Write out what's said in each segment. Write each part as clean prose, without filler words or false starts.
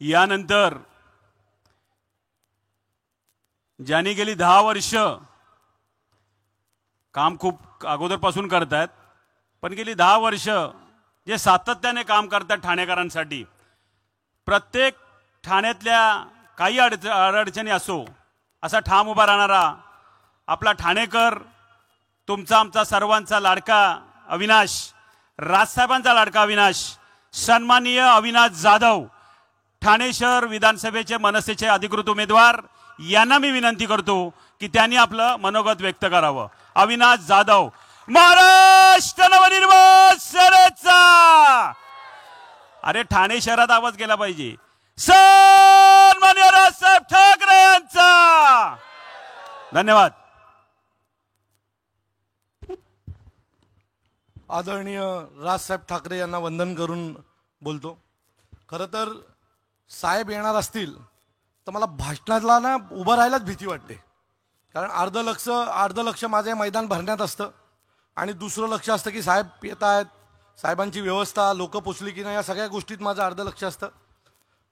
यानंतर ज्यांनी गेली 10 वर्ष काम खूप अगोदरपासून करतात, पण गेली 10 वर्ष जे सातत्याने काम करतात ठाणेकरांसाठी, प्रत्येक ठाण्यातल्या काही अडचणी असो असा ठाम उभा राहणारा आपला ठाणेकर, तुमचा आमचा सर्वांचा लाडका अविनाश, राजसाहेबांचा लाडका अविनाश, सन्माननीय अविनाश जाधव, ठाणे शहर विधानसभेचे मनसेचे अधिकृत उमेदवार, यांना मी विनंती करतो की त्यांनी आपलं मनोगत व्यक्त करावं. अविनाश जाधव, महाराष्ट्र नवनिर्माण सेनेचा. अरे ठाणे शहरात आवाज गेला पाहिजे. सन्माननीय राजसाहेब ठाकरे यांचा. धन्यवाद. आदरणीय राजसाहेब ठाकरे यांना वंदन करून बोलतो. खरं तर साहेब येणार असतील तर मला भाषणाला ना उभं राहायलाच भीती वाटते, कारण अर्ध लक्ष माझे मैदान भरण्यात असतं आणि दुसरं लक्ष असतं की साहेब येत आहेत, साहेबांची व्यवस्था, लोक पोचली की नाही, या सगळ्या गोष्टीत माझं अर्ध लक्ष असतं.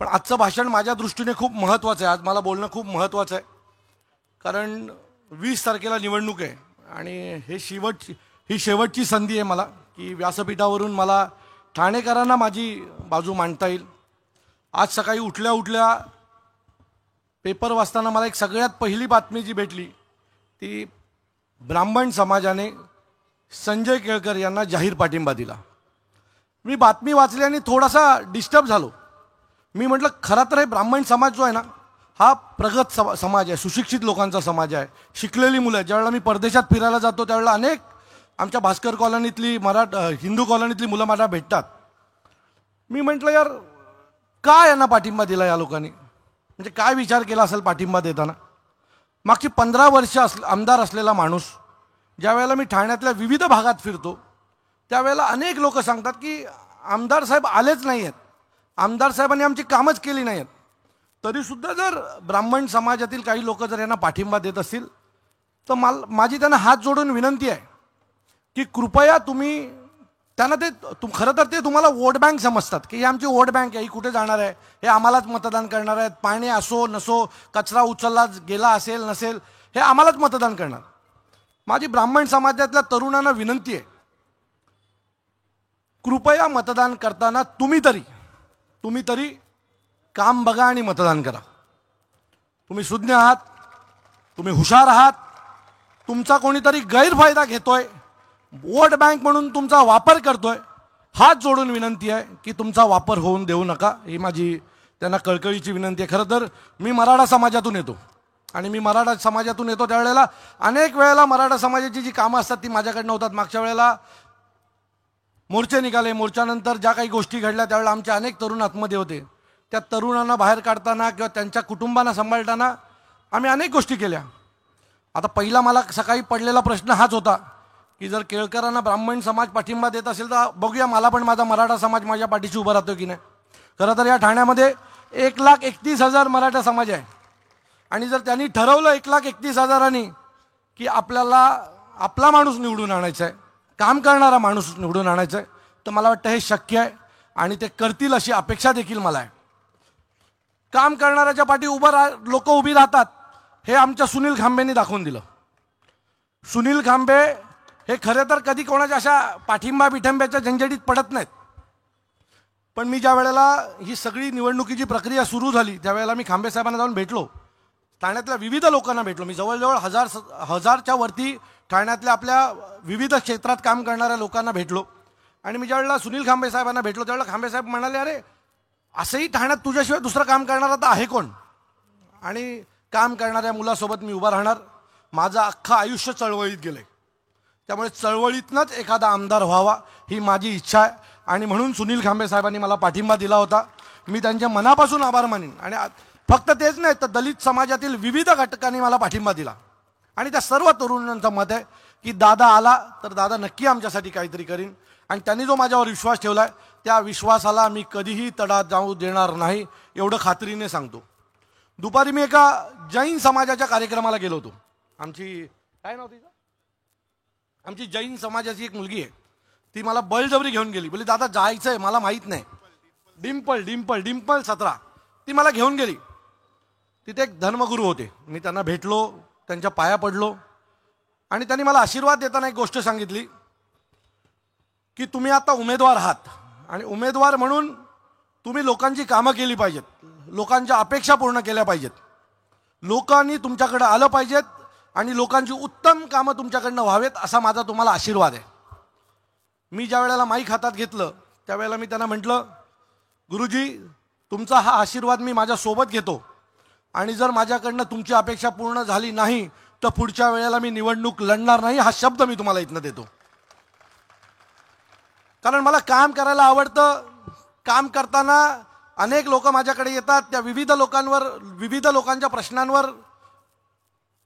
पण आजचं भाषण माझ्या दृष्टीने खूप महत्त्वाचं आहे. आज मला बोलणं खूप महत्त्वाचं आहे, कारण 20 तारखेला निवडणूक आहे आणि ही शेवटची संधी आहे मला की व्यासपीठावरून मला ठाणेकरांना माझी बाजू मांडता येईल. आज सकाळी उठल्या पेपर वाचताना मला एक सगळ्यात पहिली बातमी जी भेटली ती ब्राह्मण समाजाने संजय केळकर यांना जाहीर पाठिंबा दिला. मी बातमी वाचली आणि थोडासा डिस्टर्ब झालो. मी म्हटलं खरं तर हे ब्राह्मण समाज जो आहे ना, हा प्रगत समाज आहे, सुशिक्षित लोकांचा समाज आहे, शिकलेली मुलं आहे. ज्यावेळेला मी परदेशात फिरायला जातो त्यावेळेला अनेक आमच्या भास्कर कॉलनीतली हिंदू कॉलनीतली मुलं मला भेटतात. मी म्हटलं यार काय यांना पाठिंबा दिला या लोकांनी, म्हणजे काय विचार केला असेल पाठिंबा देताना. मागची 15 वर्ष आमदार असलेला माणूस, ज्या वेळेला मी ठाण्यातल्या विविध भागात फिरतो त्यावेळेला अनेक लोक सांगतात की आमदार साहेब आलेच नाही आहेत, आमदार साहेबांनी आमची कामच केली नाही आहेत. तरीसुद्धा जर ब्राह्मण समाजातील काही लोक जर यांना पाठिंबा देत असतील तर माझी त्यांना हात जोडून विनंती आहे की कृपया तुम्ही त्यांना खरं तर ते तुम्हाला वोट बँक समजतात की ही आमची वोट बँक आहे, ही कुठे जाणार आहे, हे आम्हालाच मतदान करणार आहेत, पाणी असो नसो, कचरा उचलला गेला असेल नसेल, हे आम्हालाच मतदान करणार. माझी ब्राह्मण समाजातल्या तरुणांना विनंती आहे, कृपया मतदान करताना तुम्ही तरी काम बघा आणि मतदान करा. तुम्ही सुज्ञ आहात, तुम्ही हुशार आहात, तुमचा कोणीतरी गैरफायदा घेतोय, वोट बँक म्हणून तुमचा वापर करतोय. हात जोडून विनंती आहे की तुमचा वापर होऊन देऊ नका, ही माझी त्यांना कळकळीची विनंती आहे. खरं तर मी मराठा समाजातून येतो आणि मी मराठा समाजातून येतो त्यावेळेला अनेक वेळेला मराठा समाजाची जी कामं असतात ती माझ्याकडनं होतात. मागच्या वेळेला मोर्चे निघाले, मोर्चानंतर ज्या काही गोष्टी घडल्या त्यावेळेला आमचे अनेक तरुण आतमध्ये होते. त्या तरुणांना बाहेर काढताना किंवा त्यांच्या कुटुंबांना सांभाळताना आम्ही अनेक गोष्टी केल्या. आता पहिला मला सकाळी पडलेला प्रश्न हाच होता की जर केळकरांना ब्राह्मण समाज पाठिंबा देत असेल तर बघूया मला पण माझा मराठा समाज माझ्या पाठीशी उभा राहतो की नाही. खरं तर या ठाण्यामध्ये 1,31,000 मराठा समाज आहे आणि जर त्यांनी ठरवलं 1,31,000 की आपल्याला आपला माणूस निवडून आणायचा आहे, काम करणारा माणूस निवडून आणायचा आहे, तर मला वाटतं हे शक्य आहे आणि ते करतील अशी अपेक्षा देखील मला आहे. काम करणाऱ्याच्या पाठी लोक उभी राहतात हे आमच्या सुनील खांबेंनी दाखवून दिलं. सुनील खांबे हे खरे तर कधी कोणाच्या अशा पाठिंबा बिठंब्याच्या झंझटीत पडत नाहीत. पण मी ज्या वेळेला ही सगळी निवडणुकीची प्रक्रिया सुरू झाली त्यावेळेला मी खांबे साहेबांना जाऊन भेटलो, ठाण्यातल्या विविध लोकांना भेटलो. मी जवळजवळ हजारच्या वरती ठाण्यातल्या आपल्या विविध क्षेत्रात काम करणाऱ्या लोकांना भेटलो आणि मी ज्यावेळेला सुनील खांबे साहेबांना भेटलो त्यावेळेला खांबे साहेब म्हणाले, अरे असंही ठाण्यात तुझ्याशिवाय दुसरं काम करणारा तर आहे कोण, आणि काम करणाऱ्या मुलासोबत मी उभा राहणार. माझं अख्खं आयुष्य चळवळीत गेलं आहे, त्यामुळे चळवळीतनंच एखादा आमदार व्हावा ही माझी इच्छा आहे आणि म्हणून सुनील खांबे साहेबांनी मला पाठिंबा दिला होता. मी त्यांच्या मनापासून आभार मानेन. आणि फक्त तेच नाही तर दलित समाजातील विविध घटकांनी मला पाठिंबा दिला आणि त्या सर्व तरुणांचं मत आहे की दादा आला तर दादा नक्की आमच्यासाठी काहीतरी करीन आणि त्यांनी जो माझ्यावर विश्वास ठेवला आहे त्या विश्वासाला मी कधीही तडा जाऊ देणार नाही एवढं खात्रीने सांगतो. दुपारी मी एका जैन समाजाच्या कार्यक्रमाला गेलो होतो. आमची काय नाव तिचं, आमची जैन समाजाची एक मुलगी आहे, ती मला बळजबरी घेऊन गेली. बोली दादा जायचं आहे, मला माहीत नाही. डिम्पल 17 ती मला घेऊन गेली. तिथे एक धर्मगुरू होते. मी त्यांना भेटलो, त्यांच्या पाया पडलो आणि त्यांनी मला आशीर्वाद देताना एक गोष्ट सांगितली की तुम्ही आता उमेदवार आहात आणि उमेदवार म्हणून तुम्ही लोकांची कामं केली पाहिजेत, लोकांच्या अपेक्षा पूर्ण केल्या पाहिजेत, लोकांनी तुमच्याकडे आलं पाहिजेत आणि लोकांची उत्तम कामं तुमच्याकडनं व्हावेत असा माझा तुम्हाला आशीर्वाद आहे. मी ज्या वेळेला माईक हातात घेतलं त्यावेळेला मी त्यांना म्हटलं, गुरुजी तुमचा हा आशीर्वाद मी माझ्यासोबत घेतो आणि जर माझ्याकडनं तुमची अपेक्षा पूर्ण झाली नाही तर पुढच्या वेळेला मी निवडणूक लढणार नाही, हा शब्द मी तुम्हाला इथनं देतो. कारण मला काम करायला आवडतं. काम करताना अनेक लोक माझ्याकडे येतात, त्या विविध लोकांच्या प्रश्नांवर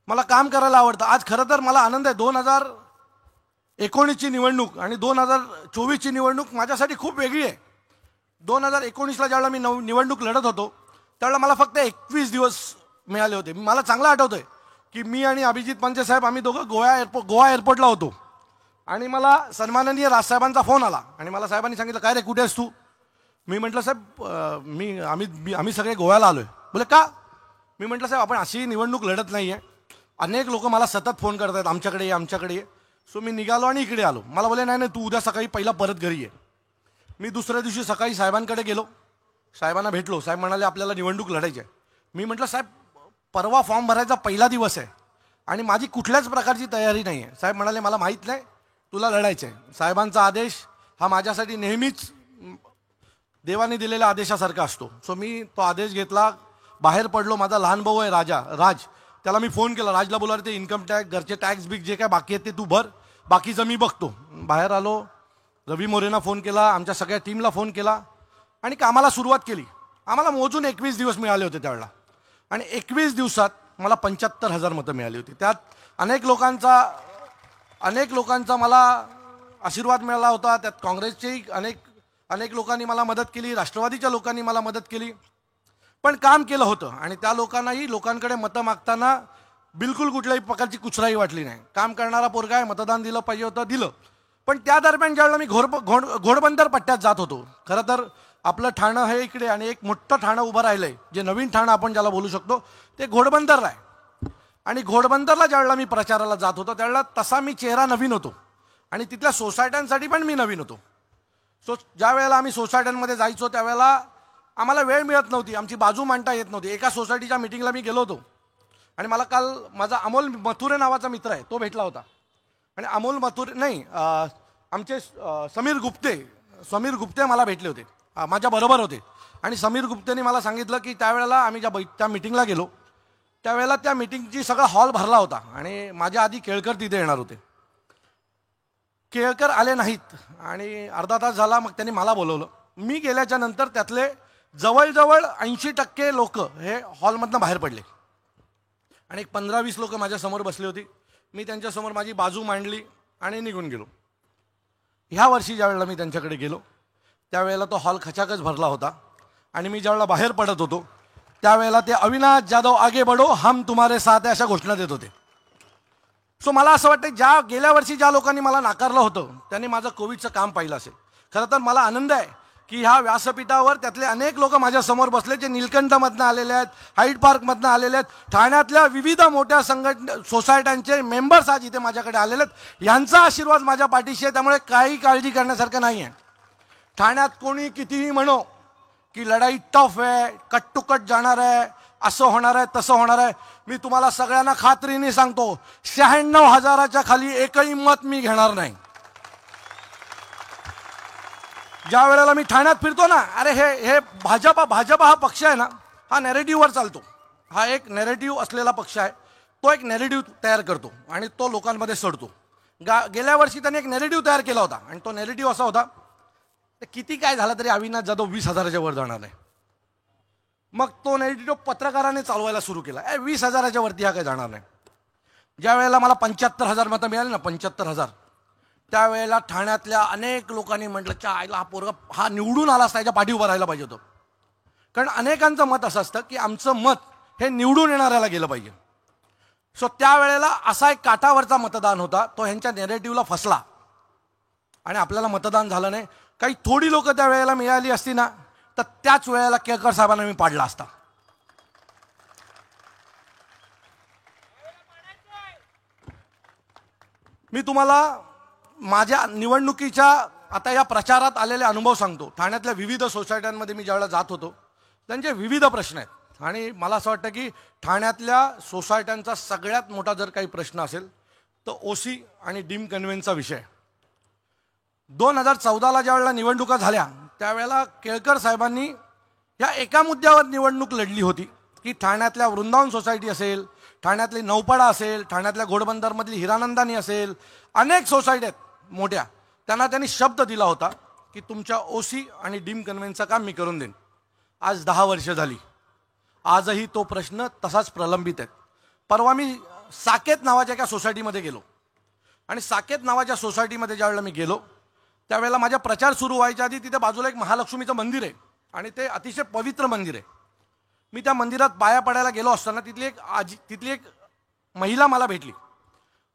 मला काम करायला आवडतं. आज खरं तर मला आनंद आहे, 2019ची निवडणूक आणि 2024ची निवडणूक माझ्यासाठी खूप वेगळी आहे. 2019ला ज्यावेळेला मी निवडणूक लढत होतो त्यावेळेला मला फक्त 21 दिवस मिळाले होते. मला चांगलं आठवतंय की मी आणि अभिजित पंचे साहेब आम्ही दोघं गोवा एअरपोर्टला होतो आणि मला सन्माननीय राजसाहेबांचा फोन आला आणि मला साहेबांनी सांगितलं, काय रे कुठे आहेस तू? मी म्हटलं, साहेब आम्ही सगळे गोव्याला आलो आहे. बोले का? मी म्हटलं, साहेब आपण अशी निवडणूक लढत नाही आहे, अनेक लोक मला सतत फोन करत आहेत, आमच्याकडे ये. सो मी निघालो आणि इकडे आलो. मला बोले नाही तू उद्या सकाळी पहिला परत घरी ये. मी दुसऱ्या दिवशी सकाळी साहेबांकडे गेलो, साहेबांना भेटलो. साहेब म्हणाले आपल्याला निवडणूक लढायची आहे. मी म्हटलं, साहेब परवा फॉर्म भरायचा पहिला दिवस आहे आणि माझी कुठल्याच प्रकारची तयारी नाही आहे. साहेब म्हणाले मला माहीत नाही, तुला लढायचं आहे. साहेबांचा आदेश हा माझ्यासाठी नेहमीच देवाने दिलेल्या आदेशासारखा असतो. सो मी तो आदेश घेतला, बाहेर पडलो. माझा लहान भाऊ आहे राज, त्याला मी फोन केला. राजला बोला ते इन्कम टॅक्स, घरचे टॅक्स बिग जे काय बाकी आहेत ते तू भर, बाकीचं मी बघतो. बाहेर आलो. रवी मोरेंना फोन केला, आमच्या सगळ्या टीमला फोन केला आणि कामाला सुरुवात केली. आम्हाला मोजून 21 दिवस मिळाले होते त्यावेळेला आणि 21 दिवसात मला 75,000 मतं मिळाली होती. त्यात अनेक लोकांचा मला आशीर्वाद मिळाला होता. त्यात काँग्रेसचेही अनेक लोकांनी मला मदत केली, राष्ट्रवादीच्या लोकांनी मला मदत केली, पण काम केलं होतं आणि त्या लोकांनाही लोकांकडे मतं मागताना बिलकुल कुठल्याही प्रकारची कुचराई वाटली नाही. काम करणारा पोरगा आहे, मतदान दिलं पाहिजे होतं, दिलं. पण त्या दरम्यान ज्यावेळेला मी घोडबंदर पट्ट्यात जात होतो, खरं तर आपलं ठाणं हे इकडे आणि एक मोठं ठाणं उभं राहिलंय, जे नवीन ठाणं आपण ज्याला बोलू शकतो ते घोडबंदरला आहे. आणि घोडबंदरला ज्यावेळेला मी प्रचाराला जात होतो त्यावेळेला तसा मी चेहरा नवीन होतो आणि तिथल्या सोसायट्यांसाठी पण मी नवीन होतो. सो ज्या वेळेला आम्ही सोसायट्यांमध्ये जायचो त्यावेळेला आम्हाला वेळ मिळत नव्हती, आमची बाजू मांडता येत नव्हती. एका सोसायटीच्या मिटिंगला मी गेलो होतो आणि मला काल माझा अमोल मथुरे नावाचा मित्र आहे तो भेटला होता आणि अमोल मथुरे नाही आमचे समीर गुप्ते मला भेटले होते, माझ्याबरोबर होते. आणि समीर गुप्तेने मला सांगितलं की त्यावेळेला आम्ही त्या मिटिंगला गेलो त्यावेळेला त्या मिटिंगची सगळा हॉल भरला होता आणि माझ्या आधी केळकर तिथे येणार होते. केळकर आले नाहीत आणि अर्धा तास झाला. मग त्यांनी मला बोलवलं. मी गेल्याच्या नंतर त्यातले जवळजवळ 80% लोक हे हॉलमधनं बाहेर पडले आणि एक 15-20 लोक माझ्यासमोर बसली होती. मी त्यांच्यासमोर माझी बाजू मांडली आणि निघून गेलो. ह्या वर्षी ज्यावेळेला मी त्यांच्याकडे गेलो त्यावेळेला तो हॉल खचाखच भरला होता आणि मी ज्यावेळेला बाहेर पडत होतो त्यावेळेला ते अविनाश जाधव आगे बढो हम तुम्हारे साथ आहे अशा घोषणा देत होते. सो मला असं वाटतं गेल्या वर्षी ज्या लोकांनी मला नाकारलं होतं त्यांनी माझं कोविडचं काम पाहिलं असेल. खरं तर मला आनंद आहे की ह्या व्यासपीठावर त्यातले अनेक लोक माझ्यासमोर बसले जे नीलकंठमधनं आलेले आहेत, हाईड पार्कमधनं आलेले आहेत, ठाण्यातल्या विविध मोठ्या सोसायट्यांचे मेंबर्स आज इथे माझ्याकडे आलेले आहेत. यांचा आशीर्वाद माझ्या पाठीशी आहे, त्यामुळे काही काळजी करण्यासारखं नाही आहे. ठाण्यात कोणी कितीही म्हणो की लढाई टफ आहे, कट टू कट जाणार आहे, असं होणार आहे तसं होणार आहे, मी तुम्हाला सगळ्यांना खात्रीने सांगतो 96,000च्या खाली एकही मत मी घेणार नाही. ज्या वेळेला मी ठाण्यात फिरतो ना, अरे हे भाजपा हा पक्ष आहे ना, हा नॅरेटिव्हवर चालतो. हा एक नॅरेटिव्ह असलेला पक्ष आहे. तो एक नॅरेटिव्ह तयार करतो आणि तो लोकांमध्ये सोडतो. गेल्या वर्षी त्याने एक नॅरेटिव्ह तयार केला होता आणि तो नॅरेटिव्ह असा होता, किती काय झालं तरी अविनाश जाधव 20,000च्या वर जाणार नाही. मग तो नॅरेटिव्ह पत्रकाराने चालवायला सुरू केला, 20,000च्या वरती हा काय जाणार नाही. ज्या वेळेला मला 75,000 मतं मिळाली ना, 75,000, त्यावेळेला ठाण्यातल्या अनेक लोकांनी म्हटलं च्या आईला हा पोरगा हा निवडून आला असता, याच्या पाठी उभं राहायला पाहिजे होतं. कारण अनेकांचं मत असं असतं की आमचं मत हे निवडून येणाऱ्याला गेलं पाहिजे. सो त्यावेळेला असा एक काठावरचा मतदान होता, तो ह्यांच्या नॅरेटिव्हला फसला आणि आपल्याला मतदान झालं नाही. काही थोडी लोक त्यावेळेला मिळाली असती ना, तर त्याच वेळेला केळकर साहेबांना मी पाडला असता. मी तुम्हाला माझ्या निवडणुकीच्या आता या प्रचारात आलेले अनुभव सांगतो. ठाण्यातल्या विविध सोसायट्यांमध्ये मी ज्यावेळेला जात होतो त्यांचे विविध प्रश्न आहेत आणि मला असं वाटतं की ठाण्यातल्या सोसायट्यांचा सगळ्यात मोठा जर काही प्रश्न असेल तर ओसी आणि डीम कन्व्हेन्सचा विषय. 2014ला ज्यावेळेला निवडणुका झाल्या त्यावेळेला केळकर साहेबांनी या एका मुद्द्यावर निवडणूक लढली होती की ठाण्यातल्या वृंदावन सोसायटी असेल, ठाण्यातली नौपाडा असेल, ठाण्यातल्या घोडबंदरमधली हिरानंदानी असेल, अनेक सोसायटी आहेत मोठ्या, त्यांना त्यांनी शब्द दिला होता की तुमच्या ओसी आणि डीम कन्व्हेन्सचं काम मी करून देईन. आज 10 वर्ष झाली, आजही तो प्रश्न तसाच प्रलंबित आहे. परवा मी साकेत नावाच्या एका सोसायटीमध्ये गेलो आणि साकेत नावाच्या सोसायटीमध्ये ज्यावेळेला मी गेलो त्यावेळेला माझ्या प्रचार सुरू व्हायच्या आधी तिथे बाजूला एक महालक्ष्मीचं मंदिर आहे आणि ते अतिशय पवित्र मंदिर आहे. मी त्या मंदिरात पाया पडायला गेलो असताना तिथली एक महिला मला भेटली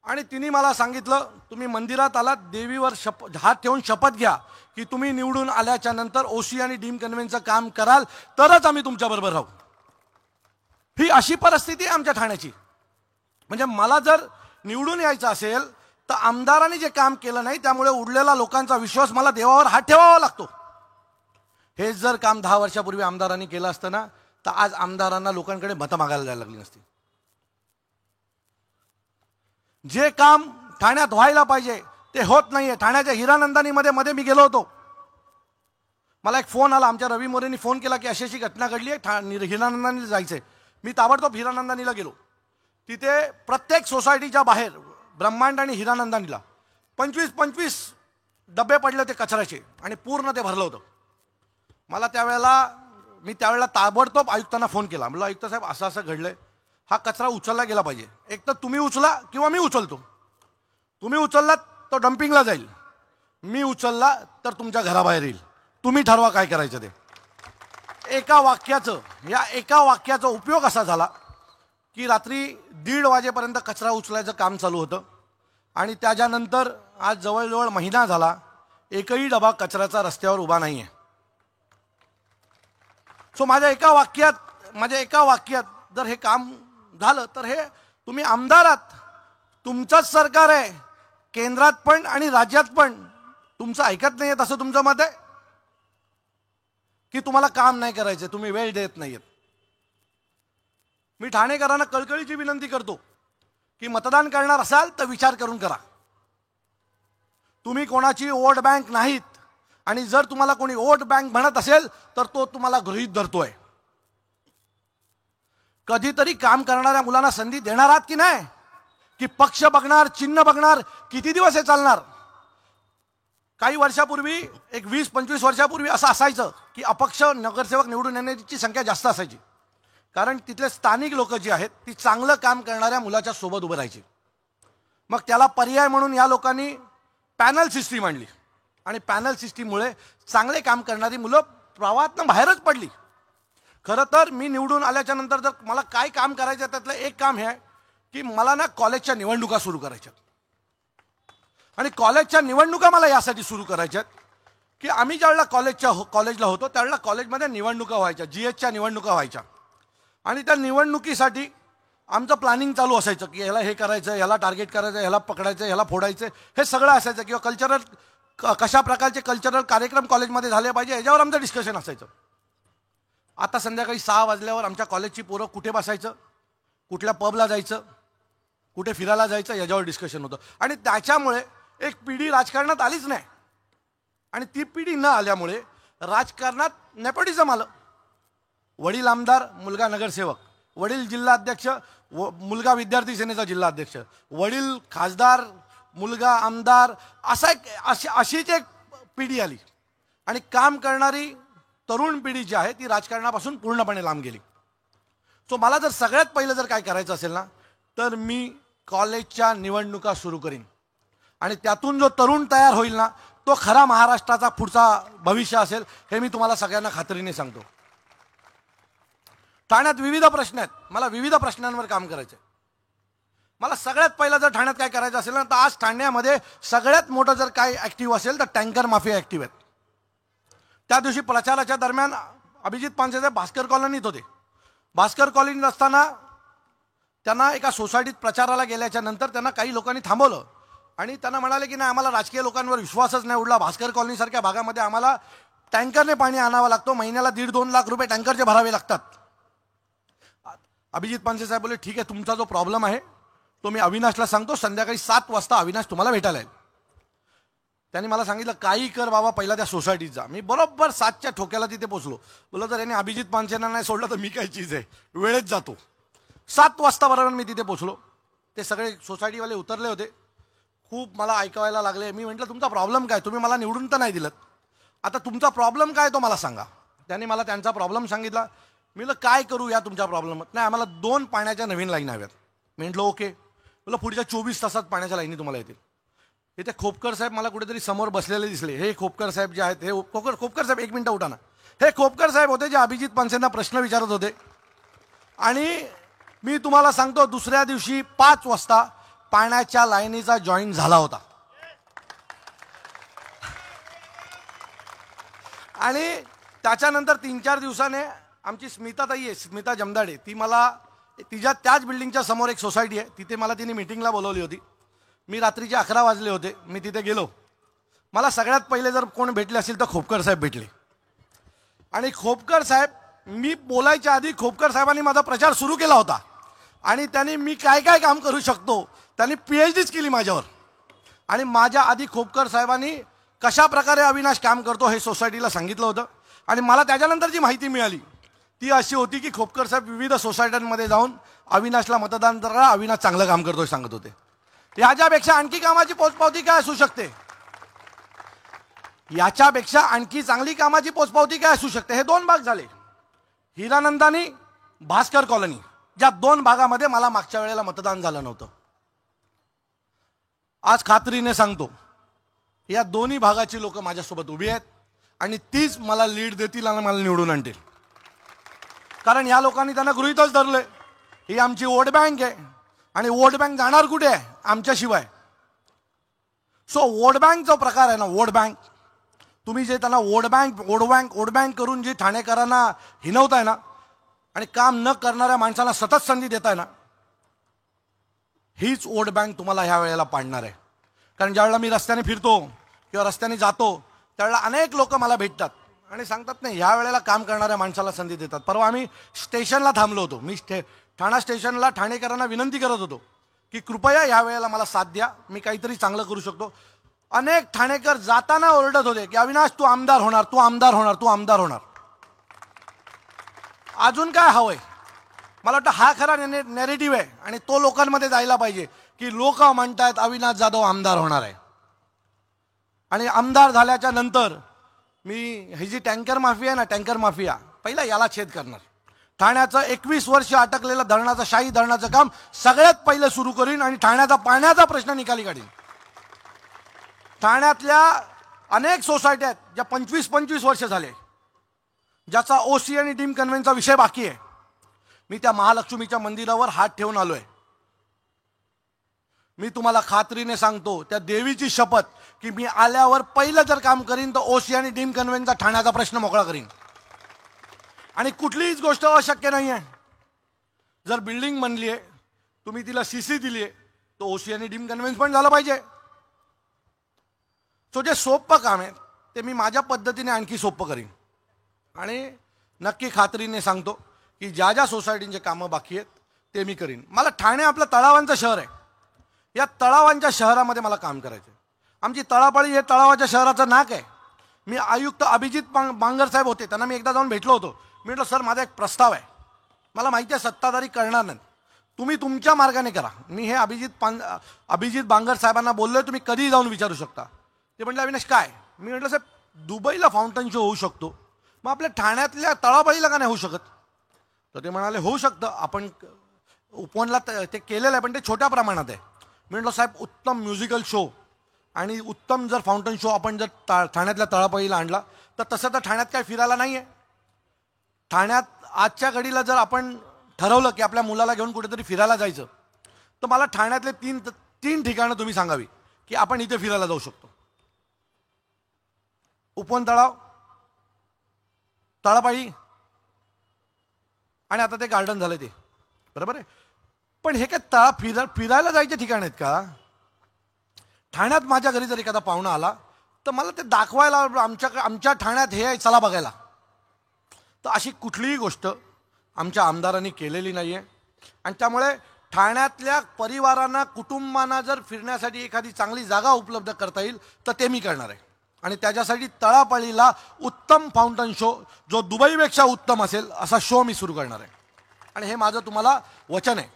आणि तिने मला सांगितलं, तुम्ही मंदिरात आलात, देवीवर हात ठेवून शपथ घ्या की तुम्ही निवडून आल्याच्या नंतर ओसी आणि डीम कन्व्हेन्सचं काम कराल तरच आम्ही तुमच्याबरोबर राहू. ही अशी परिस्थिती आहे आमच्या ठाण्याची. म्हणजे मला जर निवडून यायचं असेल तर आमदारांनी जे काम केलं नाही त्यामुळे उरलेला लोकांचा विश्वास मला देवावर हात ठेवावा लागतो. हेच जर काम 10 वर्षापूर्वी आमदारांनी केलं असतं ना तर आज आमदारांना लोकांकडे मतं मागायला जायला लागली नसती. जे काम ठाण्यात व्हायला पाहिजे ते होत नाहीये. ठाण्याच्या हिरानंदानीमध्ये मी गेलो होतो, मला एक फोन आला, आमच्या रवी मोरेंनी फोन केला की अशी अशी घटना घडली आहे, हिरानंदानीला जायचंय. मी ताबडतोब हिरानंदानीला गेलो. तिथे प्रत्येक सोसायटीच्या बाहेर ब्रह्मांड आणि हिरानंदानीला 25-25 डबे पडले होते कचऱ्याचे आणि पूर्ण ते भरलं होतं. मी त्यावेळेला ताबडतोब आयुक्तांना फोन केला. म्हणलं आयुक्त साहेब असं असं घडलंय, हा कचरा उचलला गेला पाहिजे. एक तर तुम्ही उचला किंवा मी उचलतो. तुम्ही उचललात तो डम्पिंगला जाईल, मी उचलला तर तुमच्या घराबाहेर येईल. तुम्ही ठरवा काय करायचं ते. एका वाक्याचा उपयोग असा झाला की रात्री 1:30 वाजेपर्यंत कचरा उचलायचं काम चालू होतं आणि त्याच्यानंतर आज जवळजवळ महिना झाला एकही डबा कचऱ्याचा रस्त्यावर उभा नाही आहे. सो माझ्या एका वाक्यात जर हे काम झालं तर हे तुम्ही आमदारात, तुमचंच सरकार आहे, केंद्रात पण आणि राज्यात पण तुमचं ऐकत नाहीयेत असं तुमचं मत आहे की तुम्हाला काम नाही करायचं, तुम्ही वेळ देत नाहीयेत. मी ठाणेकरांना कळकळीची विनंती करतो की मतदान करणार असाल तर विचार करून करा. तुम्ही कोणाची वोट बँक नाहीत आणि जर तुम्हाला कोणी वोट बँक म्हणत असेल तर तो तुम्हाला गृहीत धरतोय. कधीतरी काम करणाऱ्या मुलांना संधी देणार आहात की नाही? की पक्ष बघणार, चिन्ह बघणार, किती दिवस हे चालणार? काही वर्षापूर्वी, एक 20-25 वर्षापूर्वी असं असायचं की अपक्ष नगरसेवक निवडून येण्याची संख्या जास्त असायची, कारण तिथले स्थानिक लोक जी आहेत ती चांगलं काम करणाऱ्या मुलाच्या सोबत उभं राहायची. मग त्याला पर्याय म्हणून या लोकांनी पॅनल सिस्टीम आणली आणि पॅनल सिस्टीममुळे चांगले काम करणारी मुलं प्रवाहातनं बाहेरच पडली. खरं तर मी निवडून आल्याच्या नंतर जर मला काय काम करायचं त्यातलं एक काम हे आहे की मला ना कॉलेजच्या निवडणुका सुरू करायच्यात. आणि कॉलेजच्या निवडणुका मला यासाठी सुरू करायच्यात की आम्ही ज्यावेळेला कॉलेजला होतो त्यावेळेला कॉलेजमध्ये निवडणुका व्हायच्या, GHच्या निवडणुका व्हायच्या आणि त्या निवडणुकीसाठी आमचं प्लॅनिंग चालू असायचं की ह्याला हे करायचं, ह्याला टार्गेट करायचं, ह्याला पकडायचं, ह्याला फोडायचं, हे सगळं असायचं. किंवा कशा प्रकारचे कल्चरल कार्यक्रम कॉलेजमध्ये झाले पाहिजे याच्यावर आमचं डिस्कशन असायचं. आता संध्याकाळी 6 वाजल्यावर आमच्या कॉलेजची पोरं कुठे बसायचं, कुठल्या पबला जायचं, कुठे फिरायला जायचं याच्यावर डिस्कशन होतं. आणि त्याच्यामुळे एक पिढी राजकारणात आलीच नाही आणि ती पिढी न आल्यामुळे राजकारणात नेपोटिझम आलं. वडील आमदार, मुलगा नगरसेवक, वडील जिल्हाध्यक्ष, मुलगा विद्यार्थी सेनेचा जिल्हाध्यक्ष, वडील खासदार, मुलगा आमदार, अशीच एक पिढी आली आणि काम करणारी तरुण पिढी जी आहे ती राजकारणापासून पूर्णपणे लांब गेली. सो मला जर सगळ्यात पहिलं जर काय करायचं असेल ना तर मी कॉलेजच्या निवडणुका सुरू करीन आणि त्यातून जो तरुण तयार होईल ना तो खरा महाराष्ट्राचा पुढचा भविष्य असेल, हे मी तुम्हाला सगळ्यांना खात्रीने सांगतो. ठाण्यात विविध प्रश्न आहेत, मला विविध प्रश्नांवर काम करायचं आहे. मला सगळ्यात पहिलं जर ठाण्यात काय करायचं असेल ना तर आज ठाण्यामध्ये सगळ्यात मोठं जर काय ॲक्टिव्ह असेल तर टँकर माफिया ॲक्टिव्ह आहेत. त्या दिवशी प्रचाराच्या दरम्यान अभिजित पानसे साहेब भास्कर कॉलनीत होते. भास्कर कॉलनीत असताना त्यांना एका सोसायटीत प्रचाराला गेल्याच्या नंतर त्यांना काही लोकांनी थांबवलं आणि त्यांना म्हणाले की नाही, आम्हाला राजकीय लोकांवर विश्वासच नाही उडला. भास्कर कॉलनीसारख्या भागामध्ये आम्हाला टँकरने पाणी आणावं लागतो, महिन्याला 1.5-2 लाख रुपये टँकरचे भरावे लागतात. अभिजित पानसे साहेब बोलले, ठीक आहे, तुमचा जो प्रॉब्लेम आहे तो मी अविनाशला सांगतो, संध्याकाळी 7 वाजता अविनाश तुम्हाला भेटायला येईल. त्यांनी मला सांगितलं, काही कर बाबा, पहिला त्या सोसायटीत जा. मी बरोबर 7च्या ठोक्याला तिथे पोचलो. बोललो, जर याने अभिजित पानसेंना नाही सोडलं तर मी काय चीज आहे, वेळेत जातो. 7 वाजता बरोबर मी तिथे पोचलो. ते सगळे सोसायटीवाले उतरले होते. खूप मला ऐकायला लागले. मी म्हटलं, तुमचा प्रॉब्लेम काय, तुम्ही मला निवडून तर नाही दिलं, आता तुमचा प्रॉब्लेम काय तो मला सांगा. त्यांनी मला त्यांचा प्रॉब्लेम सांगितला. मी म्हटलं, काय करू या तुमच्या प्रॉब्लेम? नाही, आम्हाला 2 पाण्याच्या नवीन लाईन हव्यात. मी म्हटलं ओके. बोला, पुढच्या 24 तासात पाण्याच्या लाईनी तुम्हाला येतील. इथे खोपकर साहेब मला कुठेतरी समोर बसलेले दिसले. हे खोपकर साहेब जे आहेत, हे खोपकर साहेब, 1 मिनिट उठा ना. हे खोपकर साहेब होते जे अभिजित पानसेंना प्रश्न विचारत होते. आणि मी तुम्हाला सांगतो, दुसऱ्या दिवशी 5 वाजता पाण्याच्या लाईनीचा जॉईन झाला होता. आणि त्याच्यानंतर 3-4 दिवसाने आमची स्मिताताई आहे, स्मिता जमदाडे, ती मला तिच्या त्याच बिल्डिंगच्या समोर एक सोसायटी आहे, तिथे मला तिने मीटिंगला बोलवली होती. मी रात्रीचे 11 वाजले होते. मी तिथे गेलो. मला सगळ्यात पहिले जर कोण भेटले असेल तर खोपकर साहेब भेटले. आणि खोपकर साहेब, मी बोलायच्या आधी खोपकर साहेबांनी माझा प्रचार सुरू केला होता आणि त्यांनी मी काय काय काम करू शकतो त्यांनी PhDच केली माझ्यावर. आणि माझ्या आधी खोपकर साहेबांनी कशा प्रकारे अविनाश काम करतो हे सोसायटीला सांगितलं होतं. आणि मला त्याच्यानंतर जी माहिती मिळाली ती अशी होती की खोपकर साहेब विविध सोसायट्यांमध्ये जाऊन अविनाशला मतदान करा, अविनाश चांगलं काम करतोय सांगत होते. याच्यापेक्षा आणखी कामाची पोचपावती काय असू शकते? याच्यापेक्षा आणखी चांगली कामाची पोचपावती काय असू शकते? हे 2 भाग झाले, हिरानंदानी, भास्कर कॉलनी, ज्या 2 भागामध्ये मला मागच्या वेळेला मतदान झालं नव्हतं. आज खात्रीने सांगतो, या दोन्ही भागाची लोक माझ्यासोबत उभी आहेत आणि तीच मला लीड देतील आणि मला निवडून आणतील. कारण या लोकांनी त्यांना गृहीतच धरले, ही आमची वोट बँक आहे आणि वोट बँक जाणार कुठे आहे? आमच्याशिवाय. सो वोट बँक जो प्रकार आहे ना, वोट बँक, तुम्ही जे त्यांना वोट बँक करून जे ठाणेकरांना हिनवताय ना आणि काम न करणाऱ्या माणसाला सतत संधी देताय ना, हीच वोट बँक तुम्हाला ह्या वेळेला पाडणार आहे. कारण ज्यावेळेला मी रस्त्याने फिरतो किंवा रस्त्याने जातो त्यावेळेला अनेक लोक मला भेटतात आणि सांगतात, नाही, ह्या वेळेला काम करणाऱ्या माणसाला संधी देतात. परवा आम्ही स्टेशनला थांबलो होतो. मी ठाणा स्टेशनला ठाणेकरांना विनंती करत होतो की कृपया ह्या वेळेला मला साथ द्या, मी काहीतरी चांगलं करू शकतो. अनेक ठाणेकर जाताना ओरडत होते की अविनाश तू आमदार होणार, तू आमदार होणार, तू आमदार होणार. अजून काय हवंय? मला वाटतं हा खरा नॅरेटिव्ह आहे आणि तो लोकांमध्ये जायला पाहिजे की लोक म्हणतायत अविनाश जाधव आमदार होणार आहे. आणि आमदार झाल्याच्या नंतर मी ही जी टँकर माफिया आहे ना, टँकर माफिया, पहिला याला छेद करणार. ठाण्याचं 21 वर्ष अटकलेलं धरणाचं, शाही धरणाचं काम सगळ्यात पहिलं सुरू करीन आणि ठाण्याचा पाण्याचा प्रश्न निकाली काढीन. ठाण्यातल्या अनेक सोसायट्या आहेत ज्या 25-25 वर्ष झाले, ज्याचा OC आणि डीम कन्व्हेन्सचा विषय बाकी आहे. मी त्या महालक्ष्मीच्या मंदिरावर हात ठेवून आलोय. मी तुम्हाला खात्रीने सांगतो, त्या देवीची शपथ, की मी आल्यावर पहिलं जर काम करीन तर OC आणि डीम कन्व्हेन्सचा ठाण्याचा प्रश्न मोकळा करीन. आणि कुठलीच गोष्ट अशक्य नाही आहे. जर बिल्डिंग बनली आहे, तुम्ही तिला CC दिली आहे, तर OC आणि डीम कन्व्हेन्स पण झालं पाहिजे. सो जे सोपं काम आहे ते मी माझ्या पद्धतीने आणखी सोपं करीन. आणि नक्की खात्रीने सांगतो की ज्या ज्या सोसायटींचे कामं बाकी आहेत ते मी करीन. मला ठाणे आपलं तळावांचं शहर आहे. या तळावांच्या शहरामध्ये मला काम करायचं आहे. आमची तळापाळी हे तळावाच्या शहराचं नाक आहे. मी आयुक्त अभिजित बांगर साहेब होते, त्यांना मी एकदा जाऊन भेटलो होतो. मी म्हटलं, सर, माझा एक प्रस्ताव आहे, मला माहिती आहे सत्ताधारी करणार नाही, तुम्ही तुमच्या मार्गाने करा. मी हे अभिजित बांगर साहेबांना बोललोय, तुम्ही कधीही जाऊन विचारू शकता. ते म्हटलं, अविनाश काय? मी म्हटलं, साहेब, दुबईला फाउंटन शो होऊ शकतो, मग आपल्या ठाण्यातल्या तळापाळीला का नाही होऊ शकत? तर ते म्हणाले, होऊ शकतं, आपण उपवनला ते केलेलं आहे, पण ते छोट्या प्रमाणात आहे. मी म्हटलं, साहेब, उत्तम म्युझिकल शो आणि उत्तम जर फाउंटन शो आपण जर ठाण्यातल्या तळापाळीला आणला तर तसं तर ठाण्यात काय फिरायला नाही आहे. ठाण्यात आजच्या घडीला जर आपण ठरवलं की आपल्या मुलाला घेऊन कुठेतरी फिरायला जायचं, तर मला ठाण्यातले तीन ठिकाणं तुम्ही सांगावी की आपण इथे फिरायला जाऊ शकतो. उपवन तळाव, तळापाळी आणि आता ते गार्डन झालं ते, बरोबर आहे. पण हे काय फिरायला जायचे ठिकाण आहेत का? ठाण्यात माझ्या घरी जर एखादा पाहुणा आला तर मला ते दाखवायला, आमच्या ठाण्यात हे आहे चला बघायला. तर अशी कुठलीही गोष्ट आमच्या आमदारांनी केलेली नाही आहे. आणि त्यामुळे ठाण्यातल्या परिवारांना, कुटुंबांना जर फिरण्यासाठी एखादी चांगली जागा उपलब्ध करता येईल तर ते मी करणार आहे. आणि त्याच्यासाठी तळापाळीला उत्तम फाउंटन शो, जो दुबईपेक्षा उत्तम असेल असा शो मी सुरू करणार आहे. आणि हे माझं तुम्हाला वचन आहे.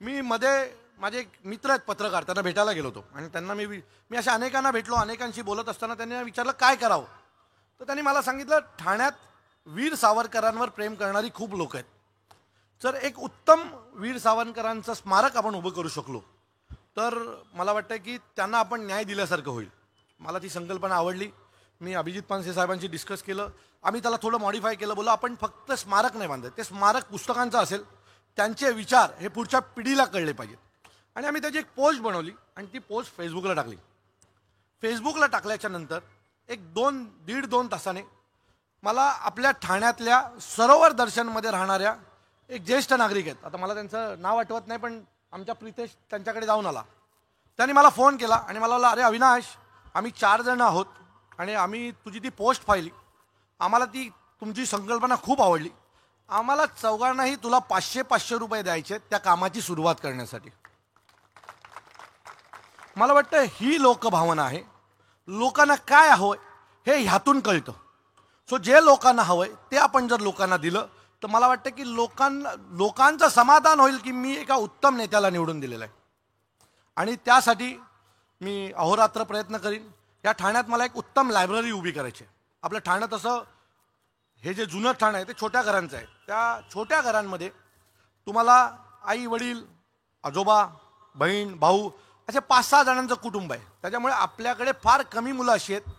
मी मध्ये माझे एक मित्र आहेत पत्रकार, त्यांना भेटायला गेलो होतो आणि त्यांना मी अशा अनेकांना भेटलो. अनेकांशी बोलत असताना त्यांनी विचारलं काय करावं. तर त्यांनी मला सांगितलं, ठाण्यात वीर सावरकरांवर प्रेम करणारी खूप लोक आहेत. जर एक उत्तम वीर सावरकरांचं स्मारक आपण उभं करू शकलो तर मला वाटतं की त्यांना आपण न्याय दिल्यासारखं होईल. मला ती संकल्पना आवडली. मी अभिजित पानसे साहेबांशी डिस्कस केलं. आम्ही त्याला थोडं मॉडिफाय केलं. बोला आपण फक्त स्मारक नाही बांधत, ते स्मारक पुस्तकांचं असेल. त्यांचे विचार हे पुढच्या पिढीला कळले पाहिजेत. आणि आम्ही त्याची एक पोस्ट बनवली आणि ती पोस्ट फेसबुकला टाकली. फेसबुकला टाकल्याच्या नंतर दीड दोन तासाने मला आपल्या ठाण्यातल्या सरोवर दर्शनमध्ये राहणाऱ्या एक ज्येष्ठ नागरिक आहेत, आता मला त्यांचं नाव आठवत नाही, पण आमच्या प्रितेश त्यांच्याकडे जाऊन आला. त्यांनी मला फोन केला आणि मला बोलला, अरे अविनाश, आम्ही 4 जण आहोत आणि आम्ही तुझी ती पोस्ट पाहिली, आम्हाला ती तुमची संकल्पना खूप आवडली. आम्हाला चौघांनाही तुला 500 रुपये द्यायचे त्या कामाची सुरुवात करण्यासाठी. मला वाटतं ही लोकभावना आहे. लोकांना काय हवंय हे ह्यातून कळतं. सो जे लोकांना हवंय ते आपण जर लोकांना दिलं तर मला वाटतं की लोकांचं समाधान होईल की मी एका उत्तम नेत्याला निवडून दिलेलं आहे. आणि त्यासाठी मी अहोरात्र प्रयत्न करीन. या ठाण्यात मला एक उत्तम लायब्ररी उभी करायची आहे. आपलं ठाणं तसं, हे जे जुनं ठाणं आहे ते छोट्या घरांचं आहे. त्या छोट्या घरांमध्ये तुम्हाला आई वडील, आजोबा, बहीण, भाऊ असे 5-6 जणांचं कुटुंब आहे. त्याच्यामुळे आपल्याकडे फार कमी मुलं अशी आहेत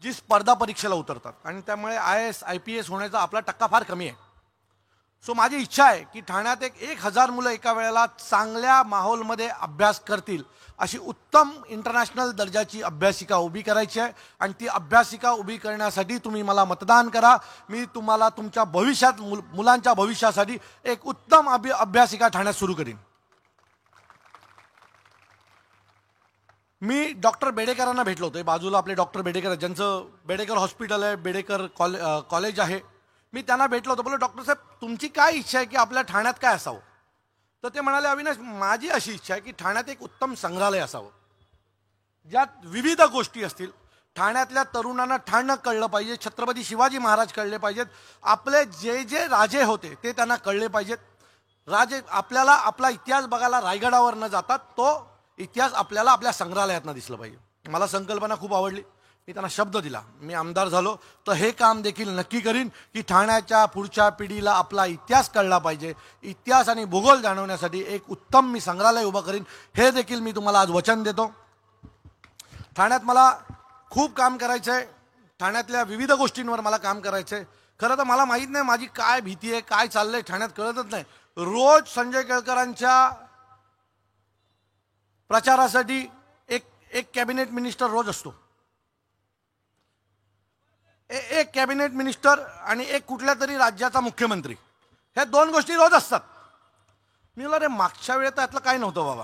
जी स्पर्धा परीक्षेला उतरतात आणि त्यामुळे IAS IPS होण्याचा आपला टक्का फार कमी आहे. सो माझी इच्छा आहे की ठाण्यात 1000 मुलं एका वेळेला चांगल्या माहोलमध्ये अभ्यास करतील अशी उत्तम इंटरनॅशनल दर्जाची अभ्यासिका उभी करायची आहे. आणि ती अभ्यासिका उभी करण्यासाठी तुम्ही मला मतदान करा. मी तुम्हाला तुमच्या भविष्यात, मुलांच्या भविष्यासाठी एक उत्तम अभ्यासिका ठाण्यात सुरू करीन. मी डॉक्टर बेडेकरांना भेटलो होतो. बाजूला आपले डॉक्टर बेडेकर, ज्यांचं बेडेकर हॉस्पिटल आहे, बेडेकर कॉलेज आहे. मी त्यांना भेटलो होतो. बोललो, डॉक्टर साहेब तुमची काय इच्छा आहे की आपल्या ठाण्यात काय असावं. तर ते म्हणाले, अविनाश, माझी अशी इच्छा आहे की ठाण्यात एक उत्तम संग्रहालय असावं ज्यात विविध गोष्टी असतील. ठाण्यातल्या तरुणांना ठाणं कळलं पाहिजे, छत्रपती शिवाजी महाराज कळले पाहिजेत, आपले जे राजे होते ते त्यांना कळले पाहिजेत. आपल्याला आपला इतिहास बघायला रायगडावर न जाता तो इतिहास आपल्याला आपल्या संग्रहालयातनं दिसलं पाहिजे. मला संकल्पना खूप आवडली. मी त्यांना शब्द दिला, मी आमदार झालो तर हे काम देखील नक्की करीन की ठाण्याच्या पुढच्या पिढीला आपला इतिहास कळला पाहिजे. इतिहास आणि भूगोल जाणवण्यासाठी एक उत्तम मी संग्रहालय उभं करीन. हे देखील मी तुम्हाला आज वचन देतो. ठाण्यात मला खूप काम करायचं आहे. ठाण्यातल्या विविध गोष्टींवर मला काम करायचं आहे. खरं तर मला माहीत नाही माझी काय भीती आहे, काय चाललंय ठाण्यात कळतच नाही. रोज संजय केळकरांच्या प्रचारासाठी एक कॅबिनेट मिनिस्टर रोज असतो. एक कॅबिनेट मिनिस्टर आणि एक कुठल्या तरी राज्याचा मुख्यमंत्री, ह्या 2 गोष्टी रोज असतात. मी म्हटलं, अरे मागच्या वेळेत त्यातलं काय नव्हतं बाबा.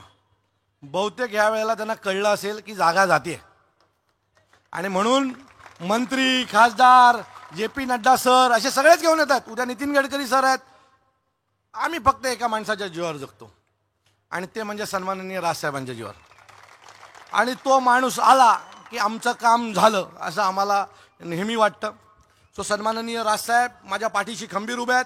बहुतेक ह्या वेळेला त्यांना कळलं असेल की जागा जाते आणि म्हणून मंत्री, खासदार, JP नड्डा सर असे सगळेच घेऊन येतात. उद्या नितीन गडकरी सर आहेत. आम्ही फक्त एका माणसाच्या जीवावर जगतो आणि ते म्हणजे सन्माननीय राजसाहेबांच्या जीवावर. आणि तो माणूस आला की आमचं काम झालं असं आम्हाला नेहमी वाटतं. सो सन्माननीय राजसाहेब माझ्या पाठीशी खंबीर उभे आहेत.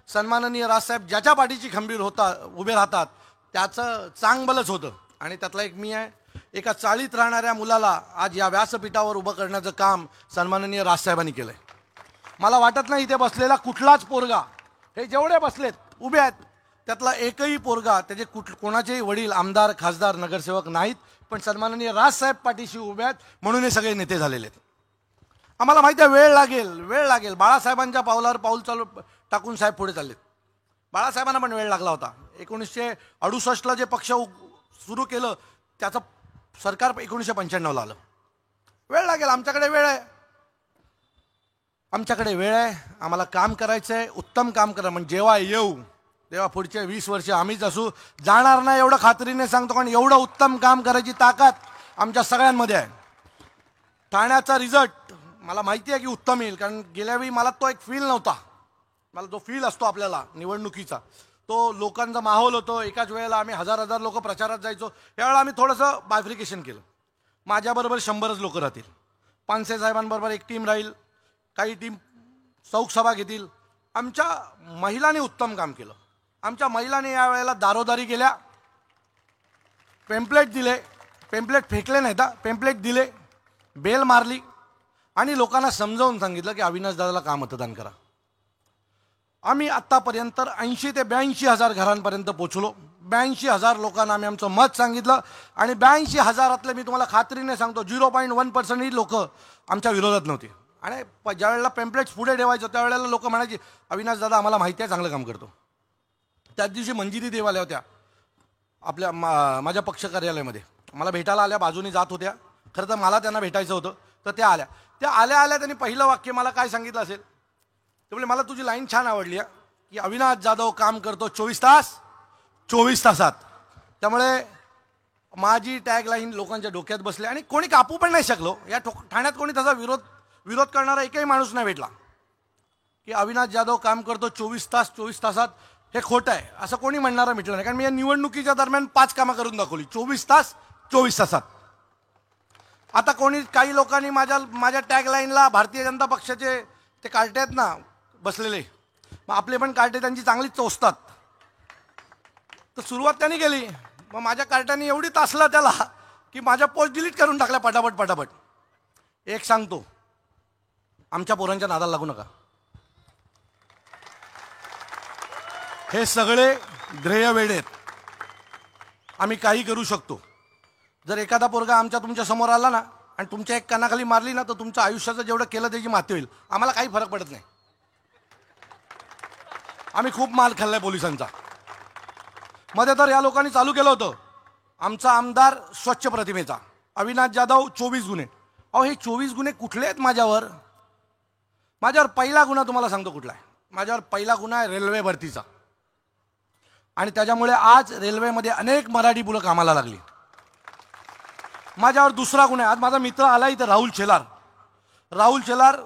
सन्माननीय राजसाहेब ज्याच्या पाठीशी खंबीर उभे राहतात त्याचं चांगभलंच होतं. आणि त्यातला एक मी आहे. एका चाळीत राहणाऱ्या मुलाला आज या व्यासपीठावर उभं करण्याचं काम सन्माननीय राजसाहेबांनी केलंय. मला वाटत नाही इथे बसलेला कुठलाच पोरगा, हे जेवढे बसलेत उभे आहेत त्यातला एकही पोरगा, त्याचे कोणाचेही वडील आमदार, खासदार, नगरसेवक नाहीत, पण सन्माननीय राजसाहेब पाठीशी उभे आहेत म्हणून हे सगळे नेते झालेले आहेत. आम्हाला माहिती आहे वेळ लागेल. बाळासाहेबांच्या पावलावर पाऊल टाकून साहेब पुढे चाललेत. बाळासाहेबांना पण वेळ लागला होता. 1968ला जे पक्ष सुरू केलं त्याचं सरकार 1995ला आलं. वेळ लागेल, आमच्याकडे वेळ आहे. आमच्याकडे वेळ आहे, आम्हाला काम करायचं आहे, उत्तम काम करा. म्हणजे जेव्हा येऊ तेव्हा पुढचे 20 वर्ष आम्हीच असू, जाणार नाही एवढं खात्रीने सांगतो. कारण एवढं उत्तम काम करायची ताकद आमच्या सगळ्यांमध्ये आहे. ठाण्याचा रिझल्ट मला माहिती आहे की उत्तम येईल, कारण गेल्या वेळी मला तो एक फील नव्हता. मला जो फील असतो आपल्याला निवडणुकीचा, तो लोकांचा माहोल होतो. एकाच वेळेला आम्ही हजार लोक प्रचारात जायचो. यावेळेला आम्ही थोडंसं बायफ्रिकेशन केलं. माझ्याबरोबर 100च लोक राहतील, पानसे साहेबांबरोबर एक टीम राहील, काही टीम चौक सभा घेतील. आमच्या महिलांनी उत्तम काम केलं. आमच्या महिलांनी यावेळेला दारोदारी गेल्या, पेम्पलेट दिले, पेम्पलेट फेकले नाहीत, पेम्पलेट दिले, बेल मारली आणि लोकांना समजावून सांगितलं की अविनाश दादाला का मतदान करा. आम्ही आत्तापर्यंत 80 ते 82,000 घरांपर्यंत पोचलो. 82,000 लोकांना आम्ही आमचं मत सांगितलं आणि 82,000 मी तुम्हाला खात्रीने सांगतो 0.1% ही लोक आमच्या विरोधात नव्हती. आणि ज्या वेळेला पेम्पलेट्स पुढे ठेवायचं त्यावेळेला लोक म्हणायचे अविनाश दादा आम्हाला माहिती आहे चांगलं काम करतो. त्याच दिवशी मंजिरी देव आल्या होत्या आपल्या माझ्या पक्ष कार्यालयामध्ये, मला भेटायला आल्या, बाजूने जात होत्या. खरं तर मला त्यांना भेटायचं होतं, तर त्या आल्या त्यांनी पहिलं वाक्य मला काय सांगितलं असेल, ते बोले मला तुझी लाईन छान आवडली आहे की अविनाश जाधव काम करतो 24 तास 24 तासात. त्यामुळे माझी टॅगलाईन लोकांच्या डोक्यात बसली आणि कोणी कापू पण नाही शकलो. या ठाण्यात कोणी तसा विरोध करणारा एकही माणूस नाही भेटला की अविनाश जाधव काम करतो 24 तास 24 तासात. हे खोटं आहे असं कोणी म्हणणारं मिटलं नाही. कारण मी या निवडणुकीच्या दरम्यान 5 कामं करून दाखवली 24 तास 24 तासात. आता काही लोकांनी माझ्या टॅगलाईनला भारतीय जनता पक्षाचे ते कार्टे आहेत ना बसलेले, मग आपले पण कार्टे त्यांची चांगलीच चोचतात. तर सुरुवात त्यांनी केली. मग माझ्या कार्ट्याने एवढी तासला त्याला की माझ्या पोस्ट डिलीट करून टाकल्या पटापट. एक सांगतो, आमच्या पोरांच्या नादाला लागू नका. हे सगळे ध्येय वेडे आहेत. आम्ही काही करू शकतो. जर एखादा पोरगा आमच्या तुमच्या समोर आला ना आणि तुमच्या एक कानाखाली मारली ना तर तुमच्या आयुष्याचं जेवढं केलं त्याची माती होईल. आम्हाला काही फरक पडत नाही. आम्ही खूप माल खाल्लाय पोलिसांचा. मध्ये तर या लोकांनी चालू केलं होतं आमचा आमदार स्वच्छ प्रतिमेचा, अविनाश जाधव 24 गुन्हे. अहो हे 24 गुन्हे कुठले आहेत माझ्यावर पहिला गुन्हा तुम्हाला सांगतो कुठला आहे. माझ्यावर पहिला गुन्हा आहे रेल्वे भरतीचा. आणि त्याच्यामुळे आज रेल्वेमध्ये अनेक मराठी मुलं कामाला लागली. माझ्यावर दुसरा गुन्हा आहे. आज माझा मित्र आला इथं, राहुल शेलार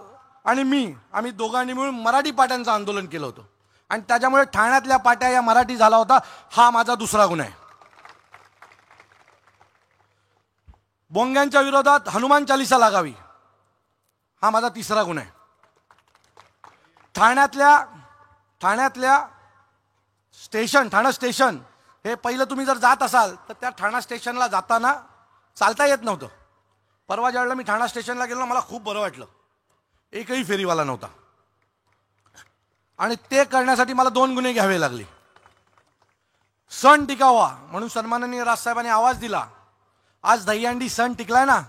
आणि आम्ही दोघांनी मिळून मराठी पाट्यांचं आंदोलन केलं होतं आणि त्याच्यामुळे ठाण्यातल्या पाट्या या मराठी झाला होता. हा माझा दुसरा गुन्हा आहे. बोंग्यांच्या विरोधात हनुमान चालीसा लागावी, हा माझा तिसरा गुन्हा आहे. ठाण्यातल्या ठाणा स्टेशन हे पहिलं तुम्ही जर जात असाल तर त्या ठाणा स्टेशनला जाताना चालता येत नव्हतं. परवा ज्यावेळेला मी ठाणा स्टेशनला गेलो मला खूप बरं वाटलं. एकही फेरीवाला नव्हता आणि ते करण्यासाठी मला 2 गुन्हे घ्यावे लागले. सण टिकावा म्हणून सन्माननीय राजसाहेबांनी आवाज दिला. आज दहीहंडी सण टिकलाय ना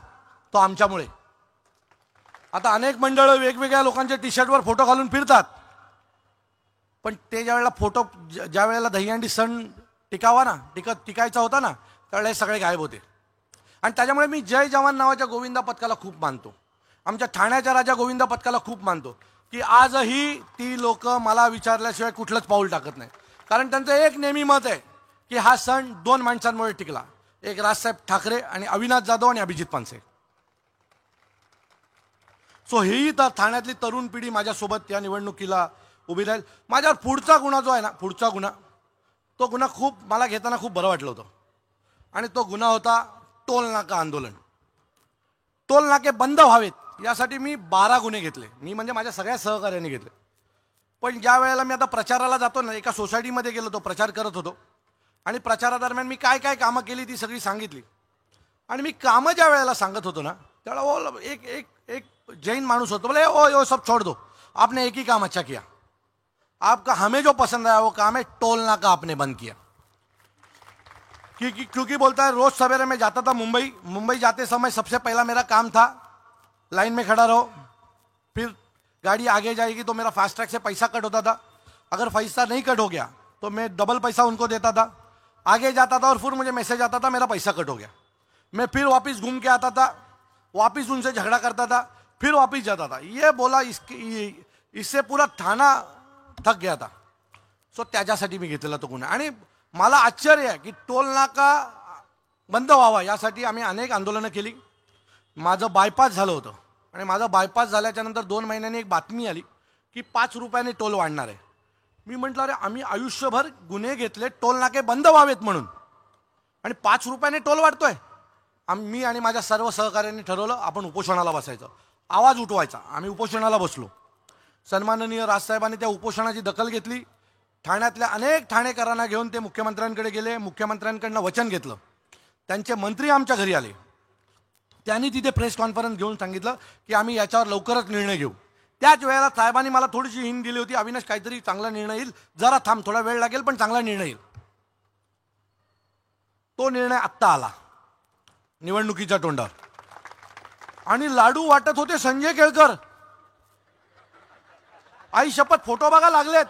तो आमच्यामुळे. आता अनेक मंडळं वेगवेगळ्या लोकांच्या टी शर्टवर फोटो घालून फिरतात, पण ते ज्या वेळेला दहीहंडी सण टिकायचा होता ना त्यावेळेला सगळे गायब होते. आणि त्याच्यामुळे मी जय जवान नावाच्या गोविंदा पथकाला खूप मानतो. आमच्या ठाण्याच्या राजा गोविंदा पथकाला खूप मानतो की आजही ती लोक मला विचारल्याशिवाय कुठलंच पाऊल टाकत नाही. कारण त्यांचं एक नेहमी मत आहे की हा सण 2 माणसांमुळे टिकला, एक राजसाहेब ठाकरे आणि अविनाश जाधव आणि अभिजित पानसे. सो हेही तर ठाण्यातली तरुण पिढी माझ्यासोबत या निवडणुकीला उभी राहील. माझ्यावर पुढचा गुन्हा जो आहे ना, तो गुन्हा खूप मला घेताना खूप बरं वाटलं होतं. आणि तो गुन्हा होता टोल नाका आंदोलन. टोल नाके बंद व्हावेत यासाठी मी 12 गुन्हे घेतले. मी म्हणजे माझ्या सगळ्या सहकार्याने घेतले. पण ज्या वेळेला मी आता प्रचाराला जातो ना, एका सोसायटीमध्ये गेलो, तो प्रचार करत होतो आणि प्रचारादरम्यान मी काय काय कामं केली ती सगळी सांगितली. आणि मी कामं ज्या वेळेला सांगत होतो ना त्यावेळेला एक जैन माणूस होतो, बोले ओ सब छोड़ दो, आपने एक ही काम अच्छा किया, आपका हमें जो पसंद आया वो काम है टोल नाका आपने बंद किया. क्योंकि बोलता है रोज सवेरे मैं जाता था मुंबई जाते समय सबसे पहला मेरा काम था लाइन में खड़ा रहो, फिर गाड़ी आगे जाएगी तो मेरा फास्ट ट्रैक से पैसा कट होता था. अगर पैसा नहीं कट हो गया तो मैं डबल पैसा उनको देता था. आगे जाता था और फिर मुझे मैसेज आता था मेरा पैसा कट हो गया. मैं फिर वापस घूम के आता था, वापस उनसे झगड़ा करता था, फिर वापिस जाता था. ये बोला इससे पूरा थाना थक गया था. सो त्याच्यासाठी मी घेतलेला तो गुन्हा. आणि मला आश्चर्य आहे की टोल नाका बंद व्हावा यासाठी आम्ही अनेक आंदोलनं केली. माझं बायपास झालं होतं आणि माझं बायपास झाल्याच्या नंतर 2 महिन्यांनी एक बातमी आली की 5 रुपयाने टोल वाढणार आहे. मी म्हटलं अरे आम्ही आयुष्यभर गुन्हे घेतले टोल नाके बंद व्हावेत म्हणून आणि 5 रुपयाने टोल वाढतोय. मी आणि माझ्या सर्व सहकाऱ्यांनी ठरवलं आपण उपोषणाला बसायचं, आवाज उठवायचा. आम्ही उपोषणाला बसलो. सन्माननीय राजसाहेबांनी त्या उपोषणाची दखल घेतली. ठाण्यातल्या अनेक ठाणेकरांना घेऊन ते मुख्यमंत्र्यांकडे गेले. मुख्यमंत्र्यांकडनं वचन घेतलं. त्यांचे मंत्री आमच्या घरी आले. त्यांनी तिथे प्रेस कॉन्फरन्स घेऊन सांगितलं की आम्ही याच्यावर लवकरच निर्णय घेऊ. त्याच वेळेला साहेबांनी मला थोडीशी हिंट दिली होती, अविनाश काहीतरी चांगला निर्णय येईल, जरा थांब, थोडा वेळ लागेल पण चांगला निर्णय येईल. तो निर्णय आत्ता आला निवडणुकीच्या तोंडावर. आणि लाडू वाटत होते संजय केळकर. आई शपथ फोटो बघा लागलेत.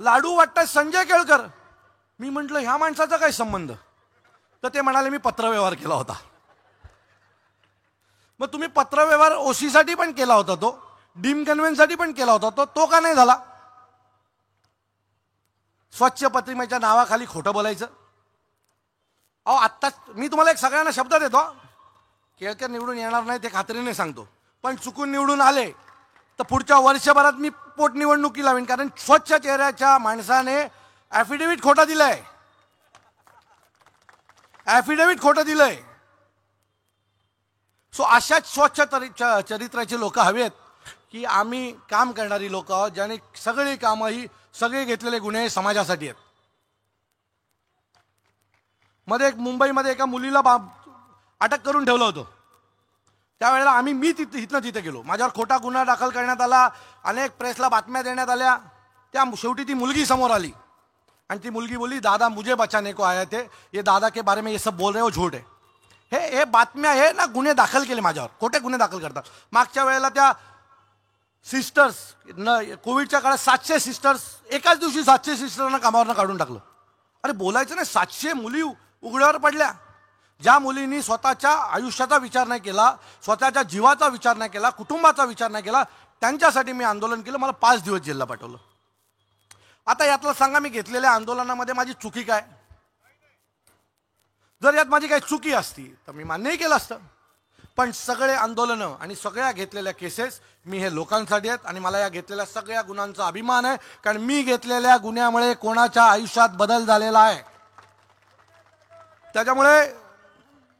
लाडू वाटतात संजय केळकर. मी म्हटलं ह्या माणसाचा काय संबंध. तर ते म्हणाले मी पत्रव्यवहार केला होता. मग तुम्ही पत्रव्यवहार ओसीसाठी पण केला होता, तो डीम कन्व्हेन्ससाठी पण केला होता, तो का नाही झाला. स्वच्छ प्रतिमेच्या नावाखाली खोटं बोलायचं. अहो आत्ताच मी तुम्हाला एक सगळ्यांना शब्द देतो, केळकर निवडून येणार नाही ते खात्रीने सांगतो, पण चुकून निवडून आले तर पुढच्या वर्षभरात मी पोटनिवडणुकी लावीन. कारण स्वच्छ चेहऱ्याच्या माणसाने ॲफिडेव्हिट खोटं दिलंय. ॲफिडेव्हिट खोटं दिलंय. सो अशाच स्वच्छ चरित्राचे लोक हवेत की आम्ही काम करणारी लोक आहोत, ज्याने सगळी कामं ही सगळे घेतलेले गुन्हे समाजासाठी आहेत. मध्ये एक मुंबईमध्ये एका मुलीला अटक करून ठेवलं होतं. त्यावेळेला मी इथनं तिथे गेलो. माझ्यावर खोटा गुन्हा दाखल करण्यात आला. अनेक प्रेसला बातम्या देण्यात आल्या. त्या शेवटी ती मुलगी समोर आली आणि ती मुलगी बोली दादा मुझे बचाने को आया थे, ये दादा के बारे में ये सब बोल रहे हो झूठ है. हे बातम्या हे ना गुन्हे दाखल केले माझ्यावर, खोटे गुन्हे दाखल करतात. मागच्या वेळेला त्या सिस्टर्स कोविडच्या काळात 700 सिस्टर्स एकाच दिवशी 700 सिस्टरना कामावरनं काढून टाकलं. अरे बोलायचं नाही, 700 मुली उघड्यावर पडल्या. ज्या मुलींनी स्वतःच्या आयुष्याचा विचार नाही केला, स्वतःच्या जीवाचा विचार नाही केला, कुटुंबाचा विचार नाही केला, त्यांच्यासाठी मी आंदोलन केलं. मला 5 दिवस जेलला पाठवलं. आता यातलं सांगा मी घेतलेल्या आंदोलनामध्ये माझी चुकी काय. जर यात माझी काही चुकी असती तर मी मान्यही केलं असतं. पण सगळे आंदोलनं आणि सगळ्या घेतलेल्या केसेस मी हे लोकांसाठी आहेत आणि मला या घेतलेल्या सगळ्या गुन्ह्यांचा अभिमान आहे. कारण मी घेतलेल्या गुन्ह्यामुळे कोणाच्या आयुष्यात बदल झालेला आहे. त्याच्यामुळे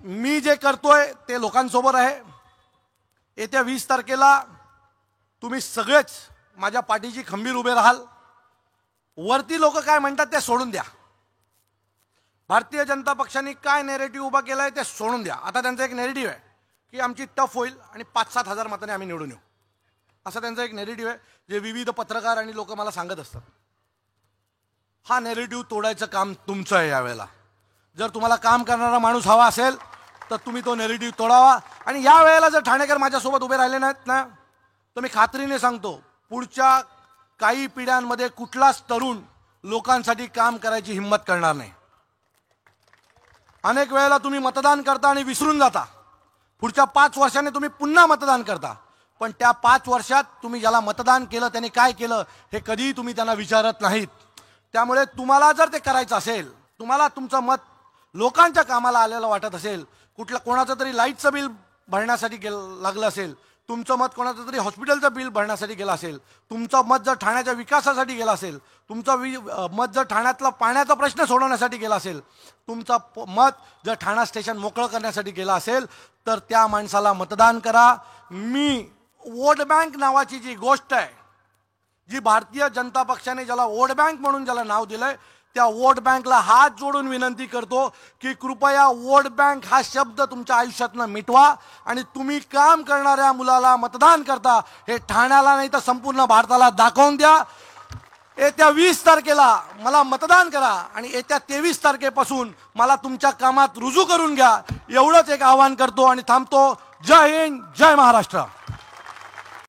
मी जे करतोय ते लोकांसोबत आहे. येत्या 20 तारखेला तुम्ही सगळेच माझ्या पाठीशी खंबीर उभे राहाल. वरती लोक काय म्हणतात ते सोडून द्या. भारतीय जनता पक्षाने काय नेरेटिव्ह उभा केलाय ते सोडून द्या. आता त्यांचा एक नेरेटिव्ह आहे की आमची टफ होईल आणि 5-7 हजार मतांनी आम्ही निवडून येऊ, असा त्यांचा एक नेरेटिव्ह आहे, जे विविध पत्रकार आणि लोक मला सांगत असतात. हा नेरेटिव्ह तोडायचं काम तुमचं आहे यावेळेला. जर तुम्हाला काम करणारा माणूस हवा असेल तर तुम्ही तो नेरेटिव्ह तोडावा. आणि या वेळेला जर ठाणेकर माझ्यासोबत उभे राहिले नाहीत ना तर मी खात्रीने सांगतो पुढच्या काही पिढ्यांमध्ये कुठलाच तरुण लोकांसाठी काम करायची हिंमत करणार नाही. अनेक वेळेला तुम्ही मतदान करता आणि विसरून जाता. पुढच्या 5 वर्षांनी तुम्ही पुन्हा मतदान करता, पण त्या 5 वर्षात तुम्ही ज्याला मतदान केलं त्याने काय केलं हे कधीही तुम्ही त्यांना विचारत नाहीत. त्यामुळे तुम्हाला जर ते करायचं असेल, तुम्हाला तुमचं मत लोकांच्या कामाला आलेलं वाटत असेल, कोणाचं तरी लाईटचं बिल भरण्यासाठी लागलं असेल, तुमचं मत कोणाचं तरी हॉस्पिटलचं बिल भरण्यासाठी गेलं असेल, तुमचं मत जर ठाण्याच्या विकासासाठी गेलं असेल, तुमचं मत जर ठाण्यातला पाण्याचा प्रश्न सोडवण्यासाठी गेला असेल, तुमचं मत जर ठाणा स्टेशन मोकळं करण्यासाठी गेलं असेल तर त्या माणसाला मतदान करा. मी वोट बँक नावाची जी गोष्ट आहे, जी भारतीय जनता पक्षाने ज्याला वोट बँक म्हणून ज्याला नाव दिलंय, त्या वोट बँकला हात जोडून विनंती करतो की कृपया वोट बँक हा शब्द तुमच्या आयुष्यातनं मिटवा आणि तुम्ही काम करणाऱ्या मुलाला मतदान करता हे ठाण्याला नाही तर संपूर्ण भारताला दाखवून द्या. येत्या 20 तारखेला मला मतदान करा आणि येत्या 23 तारखेपासून मला तुमच्या कामात रुजू करून घ्या. एवढंच एक आवाहन करतो आणि थांबतो. जय हिंद, जय महाराष्ट्र.